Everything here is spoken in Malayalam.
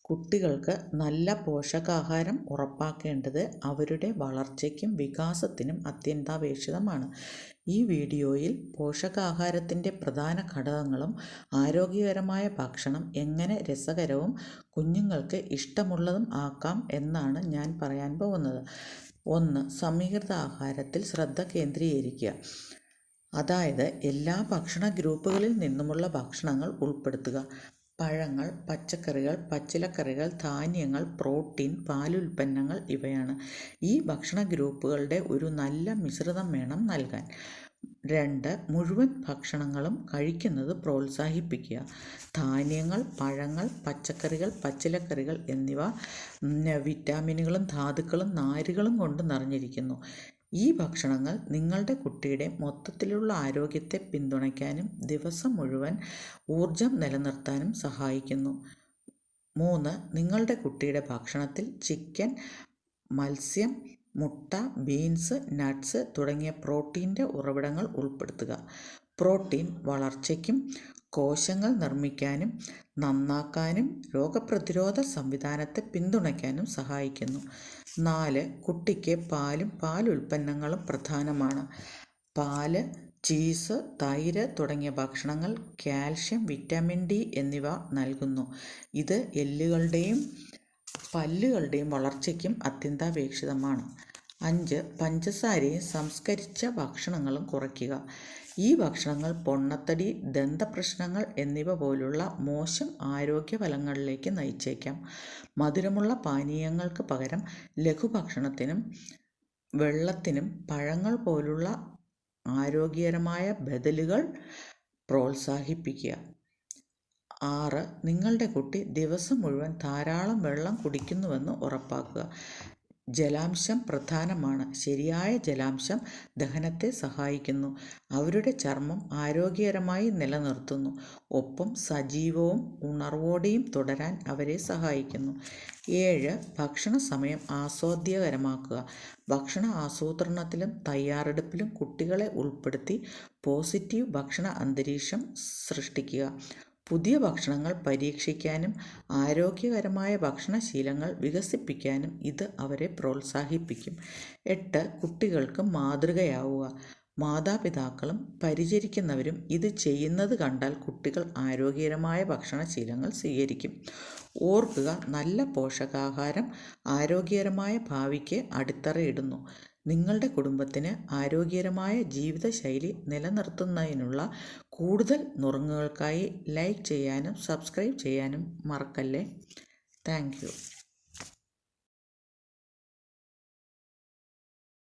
കുട്ടികൾക്ക് നല്ല പോഷകാഹാരം ഉറപ്പാക്കേണ്ടത് അവരുടെ വളർച്ചയ്ക്കും വികാസത്തിനും അത്യന്താപേക്ഷിതമാണ്. ഈ വീഡിയോയിൽ പോഷകാഹാരത്തിൻ്റെ പ്രധാന ഘടകങ്ങളും ആരോഗ്യകരമായ ഭക്ഷണം എങ്ങനെ രസകരവും കുഞ്ഞുങ്ങൾക്ക് ഇഷ്ടമുള്ളതും ആക്കാം എന്നാണ് ഞാൻ പറയാൻ പോകുന്നത്. 1. സമീകൃത ആഹാരത്തിൽ ശ്രദ്ധ കേന്ദ്രീകരിക്കുക. അതായത് എല്ലാ ഭക്ഷണ ഗ്രൂപ്പുകളിൽ നിന്നുമുള്ള ഭക്ഷണങ്ങൾ ഉൾപ്പെടുത്തുക. പഴങ്ങൾ, പച്ചക്കറികൾ, പച്ചിലക്കറികൾ, ധാന്യങ്ങൾ, പ്രോട്ടീൻ, പാലുൽപ്പന്നങ്ങൾ ഇവയാണ്. ഈ ഭക്ഷണ ഗ്രൂപ്പുകളുടെ ഒരു നല്ല മിശ്രിതം വേണം നൽകാൻ. 2. മുഴുവൻ ഭക്ഷണങ്ങളും കഴിക്കുന്നത് പ്രോത്സാഹിപ്പിക്കുക. ധാന്യങ്ങൾ, പഴങ്ങൾ, പച്ചക്കറികൾ, പച്ചിലക്കറികൾ എന്നിവ വിറ്റാമിനുകളും ധാതുക്കളും നാരുകളും കൊണ്ട് നിറഞ്ഞിരിക്കുന്നു. ഈ ഭക്ഷണങ്ങൾ നിങ്ങളുടെ കുട്ടിയുടെ മൊത്തത്തിലുള്ള ആരോഗ്യത്തെ പിന്തുണയ്ക്കാനും ദിവസം മുഴുവൻ ഊർജം നിലനിർത്താനും സഹായിക്കുന്നു. 3. നിങ്ങളുടെ കുട്ടിയുടെ ഭക്ഷണത്തിൽ ചിക്കൻ, മത്സ്യം, മുട്ട, ബീൻസ്, നട്ട്സ് തുടങ്ങിയ പ്രോട്ടീൻ്റെ ഉറവിടങ്ങൾ ഉൾപ്പെടുത്തുക. പ്രോട്ടീൻ വളർച്ചയ്ക്കും കോശങ്ങൾ നിർമ്മിക്കാനും നന്നാക്കാനും രോഗപ്രതിരോധ സംവിധാനത്തെ പിന്തുണയ്ക്കാനും സഹായിക്കുന്നു. 4. കുട്ടിക്ക് പാലും പാലുൽപ്പന്നങ്ങളും പ്രധാനമാണ്. പാല്, ചീസ്, തൈര് തുടങ്ങിയ ഭക്ഷണങ്ങൾ കാൽഷ്യം, വിറ്റാമിൻ ഡി എന്നിവ നൽകുന്നു. ഇത് എല്ലുകളുടെയും പല്ലുകളുടെയും വളർച്ചയ്ക്കും അത്യന്താപേക്ഷിതമാണ്. 5. പഞ്ചസാരയും സംസ്കരിച്ച ഭക്ഷണങ്ങളും കുറയ്ക്കുക. ഈ ഭക്ഷണങ്ങൾ പൊണ്ണത്തടി, ദന്തപ്രശ്നങ്ങൾ എന്നിവ പോലുള്ള മോശം ആരോഗ്യഫലങ്ങളിലേക്ക് നയിച്ചേക്കാം. മധുരമുള്ള പാനീയങ്ങൾക്ക് പകരം ലഘുഭക്ഷണത്തിനും വെള്ളത്തിനും പഴങ്ങൾ പോലുള്ള ആരോഗ്യകരമായ ബദലുകൾ പ്രോത്സാഹിപ്പിക്കുക. 6. നിങ്ങളുടെ കുട്ടി ദിവസം മുഴുവൻ ധാരാളം വെള്ളം കുടിക്കുന്നുവെന്ന് ഉറപ്പാക്കുക. ജലാംശം പ്രധാനമാണ്. ശരിയായ ജലാംശം ദഹനത്തെ സഹായിക്കുന്നു, അവരുടെ ചർമ്മം ആരോഗ്യകരമായി നിലനിർത്തുന്നു, ഒപ്പം സജീവവും ഉണർവോടെയും തുടരാൻ അവരെ സഹായിക്കുന്നു. 7. ഭക്ഷണ സമയം ആസ്വാദ്യകരമാക്കുക. ഭക്ഷണ ആസൂത്രണത്തിലും തയ്യാറെടുപ്പിലും കുട്ടികളെ ഉൾപ്പെടുത്തി പോസിറ്റീവ് ഭക്ഷണ അന്തരീക്ഷം സൃഷ്ടിക്കുക. പുതിയ ഭക്ഷണങ്ങൾ പരീക്ഷിക്കാനും ആരോഗ്യകരമായ ഭക്ഷണശീലങ്ങൾ വികസിപ്പിക്കാനും ഇത് അവരെ പ്രോത്സാഹിപ്പിക്കും. 8. കുട്ടികൾക്ക് മാതൃകയാവുക. മാതാപിതാക്കളും പരിചരിക്കുന്നവരും ഇത് ചെയ്യുന്നത് കണ്ടാൽ കുട്ടികൾ ആരോഗ്യകരമായ ഭക്ഷണശീലങ്ങൾ സ്വീകരിക്കും. ഓർക്കുക, നല്ല പോഷകാഹാരം ആരോഗ്യകരമായ ഭാവിക്ക് അടിത്തറയിടുന്നു. നിങ്ങളുടെ കുടുംബത്തിന് ആരോഗ്യകരമായ ജീവിതശൈലി നിലനിർത്തുന്നതിനുള്ള കൂടുതൽ നുറുങ്ങുകൾക്കായി ലൈക്ക് ചെയ്യാനും സബ്സ്ക്രൈബ് ചെയ്യാനും മറക്കല്ലേ. Thank you.